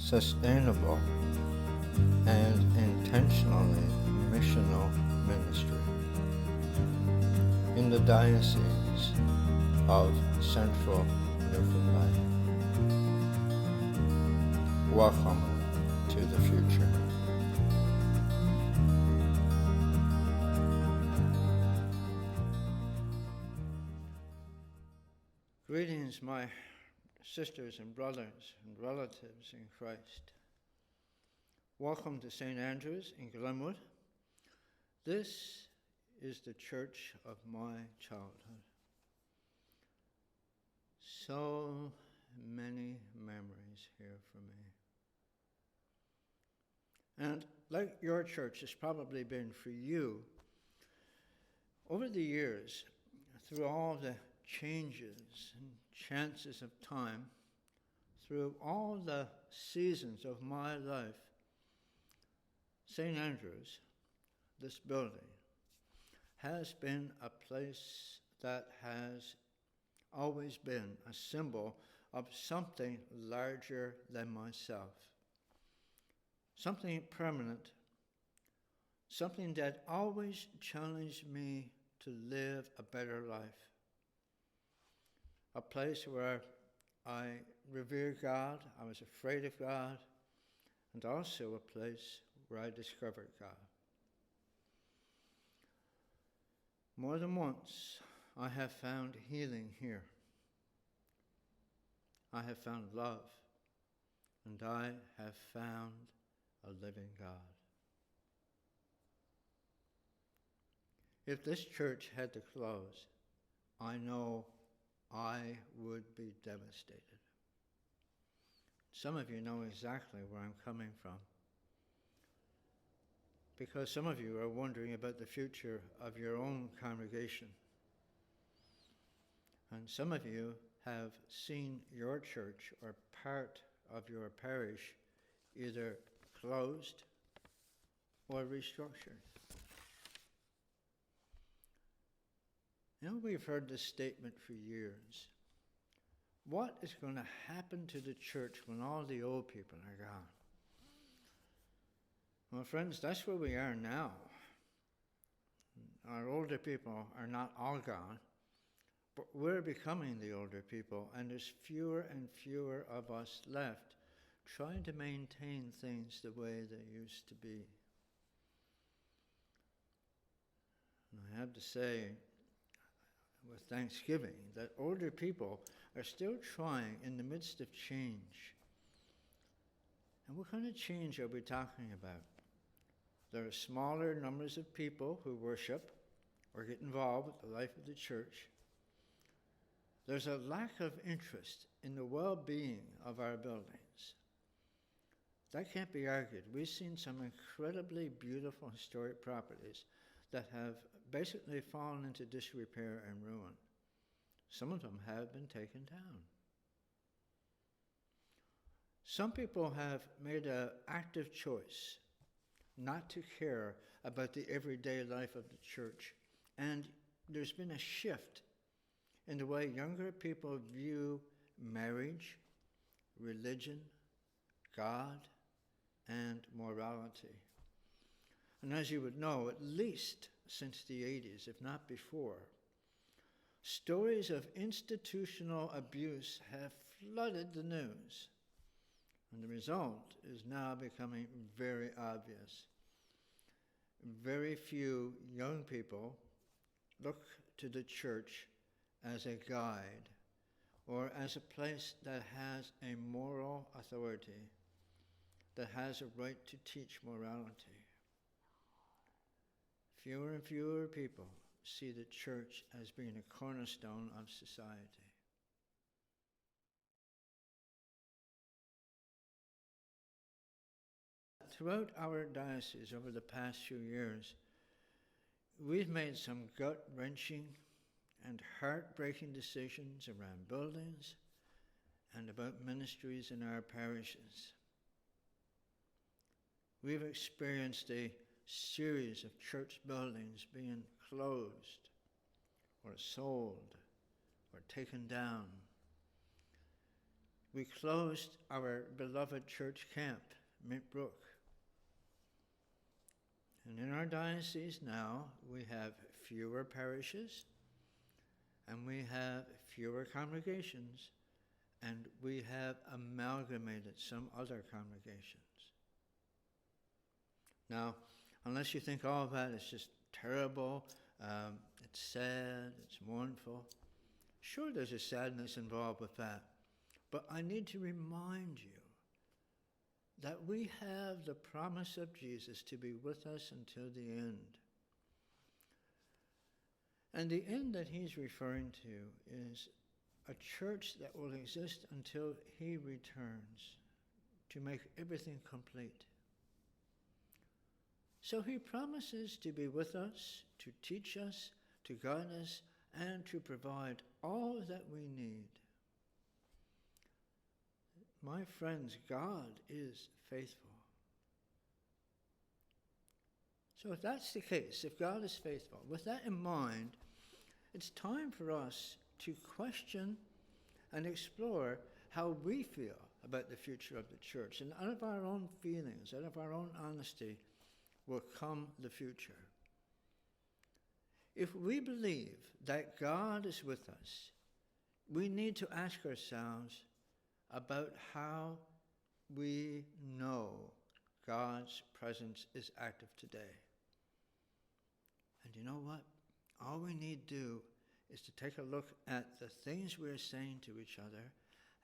sustainable, and intentionally missional ministry in the Diocese of Central Newfoundland. Welcome to the future. Greetings, my sisters and brothers and relatives in Christ. Welcome to St. Andrew's in Glenwood. This is the church of my childhood. So many memories here for me. And like your church has probably been for you, over the years, through all the changes and chances of time, through all the seasons of my life, St. Andrew's, this building, has been a place that has always been a symbol of something larger than myself, something permanent, something that always challenged me to live a better life. A place where I revered God, I was afraid of God, and also a place where I discovered God. More than once, I have found healing here. I have found love, and I have found a living God. If this church had to close, I know I would be devastated. Some of you know exactly where I'm coming from, because some of you are wondering about the future of your own congregation. And some of you have seen your church or part of your parish either closed or restructured. You know, we've heard this statement for years. What is going to happen to the church when all the old people are gone? Well, friends, that's where we are now. Our older people are not all gone, but we're becoming the older people, and there's fewer and fewer of us left trying to maintain things the way they used to be. And I have to say, with Thanksgiving, that older people are still trying in the midst of change. And what kind of change are we talking about? There are smaller numbers of people who worship or get involved with the life of the church. There's a lack of interest in the well-being of our buildings. That can't be argued. We've seen some incredibly beautiful historic properties that have basically fallen into disrepair and ruin. Some of them have been taken down. Some people have made an active choice not to care about the everyday life of the church, and there's been a shift in the way younger people view marriage, religion, God, and morality. And as you would know, at least since the 80s, if not before, stories of institutional abuse have flooded the news. And the result is now becoming very obvious. Very few young people look to the church as a guide or as a place that has a moral authority, that has a right to teach morality. Fewer and fewer people see the church as being a cornerstone of society. Throughout our diocese over the past few years, we've made some gut-wrenching and heartbreaking decisions around buildings and about ministries in our parishes. We've experienced a series of church buildings being closed or sold or taken down. we closed our beloved church camp, Mint Brook. And in our diocese now, we have fewer parishes, and we have fewer congregations, and we have amalgamated some other congregations. Now, unless you think all of that is just terrible, it's sad, it's mournful, sure there's a sadness involved with that, but I need to remind you that we have the promise of Jesus to be with us until the end. And the end that he's referring to is a church that will exist until he returns to make everything complete. So he promises to be with us, to teach us, to guide us, and to provide all that we need. My friends, God is faithful. So if that's the case, if God is faithful, with that in mind, it's time for us to question and explore how we feel about the future of the church. And out of our own feelings, out of our own honesty, will come the future. If we believe that God is with us, we need to ask ourselves about how we know God's presence is active today. And you know what? All we need to do is to take a look at the things we're saying to each other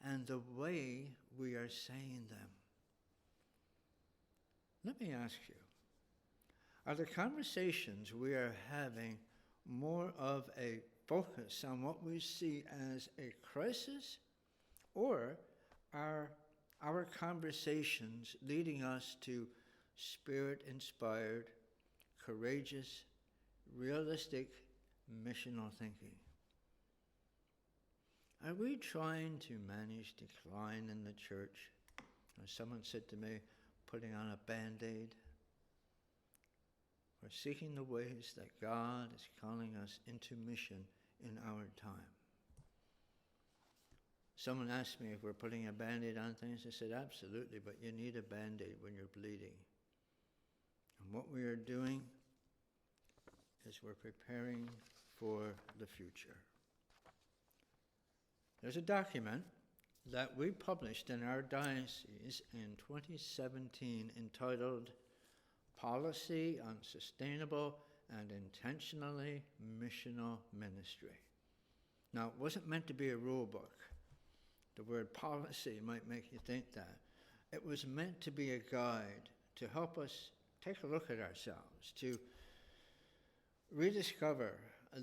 and the way we are saying them. Let me ask you, are the conversations we are having more of a focus on what we see as a crisis, or are our conversations leading us to Spirit-inspired, courageous, realistic, missional thinking? Are we trying to manage decline in the church? Or someone said to me, putting on a Band-Aid? Or seeking the ways that God is calling us into mission in our time? Someone asked me if we're putting a Band-Aid on things. I said, absolutely, but you need a Band-Aid when you're bleeding. And what we are doing is we're preparing for the future. There's a document that we published in our diocese in 2017 entitled Policy on Sustainable and Intentionally Missional Ministry. Now, it wasn't meant to be a rule book. The word policy might make you think that. It was meant to be a guide to help us take a look at ourselves, to rediscover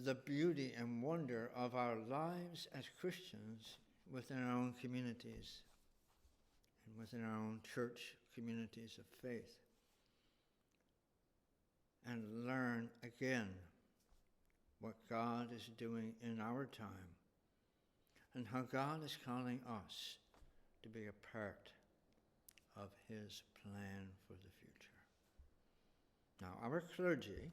the beauty and wonder of our lives as Christians within our own communities and within our own church communities of faith. And learn again what God is doing in our time and how God is calling us to be a part of his plan for the future. Now, our clergy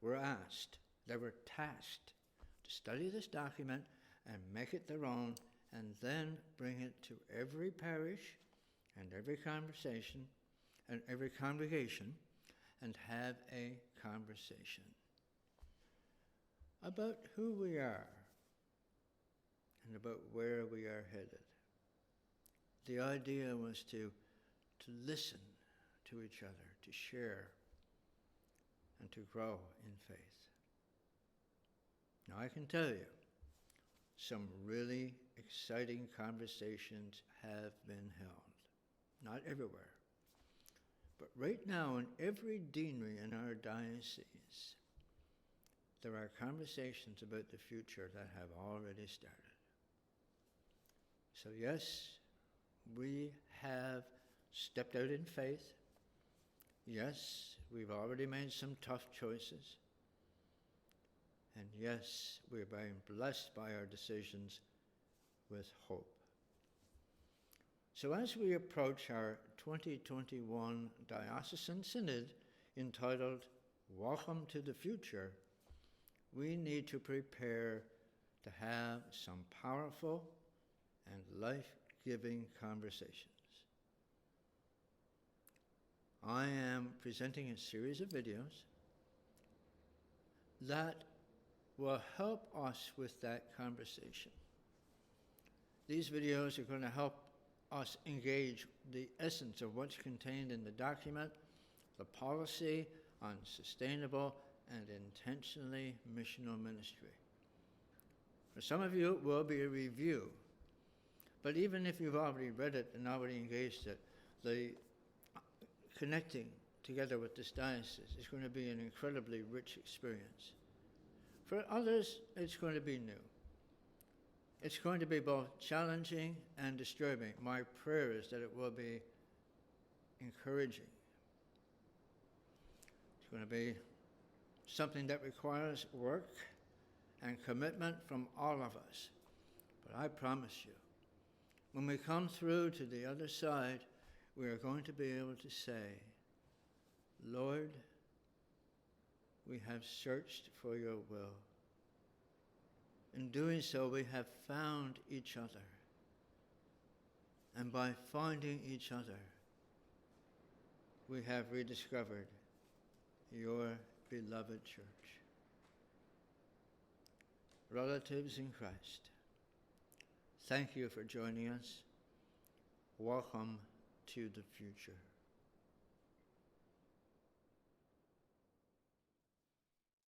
were asked, they were tasked to study this document and make it their own and then bring it to every parish and every conversation and every congregation and have a conversation about who we are and about where we are headed. The idea was to listen to each other, to share, and to grow in faith. Now I can tell you, some really exciting conversations have been held. Not everywhere. But right now, in every deanery in our diocese, there are conversations about the future that have already started. So yes, we have stepped out in faith. Yes, we've already made some tough choices. And yes, we're being blessed by our decisions with hope. So as we approach our 2021 Diocesan Synod entitled Welcome to the Future, we need to prepare to have some powerful and life life-giving conversations. I am presenting a series of videos that will help us with that conversation. These videos are going to help us engage the essence of what's contained in the document, the policy on sustainable and intentionally missional ministry. For some of you, it will be a review. But even if you've already read it and already engaged it, the connecting together with this diocese is going to be an incredibly rich experience. For others, it's going to be new. It's going to be both challenging and disturbing. My prayer is that it will be encouraging. It's going to be something that requires work and commitment from all of us. But I promise you, when we come through to the other side, we are going to be able to say, Lord, we have searched for your will. In doing so, we have found each other. And by finding each other, we have rediscovered your beloved church. Relatives in Christ, thank you for joining us. Welcome to the future.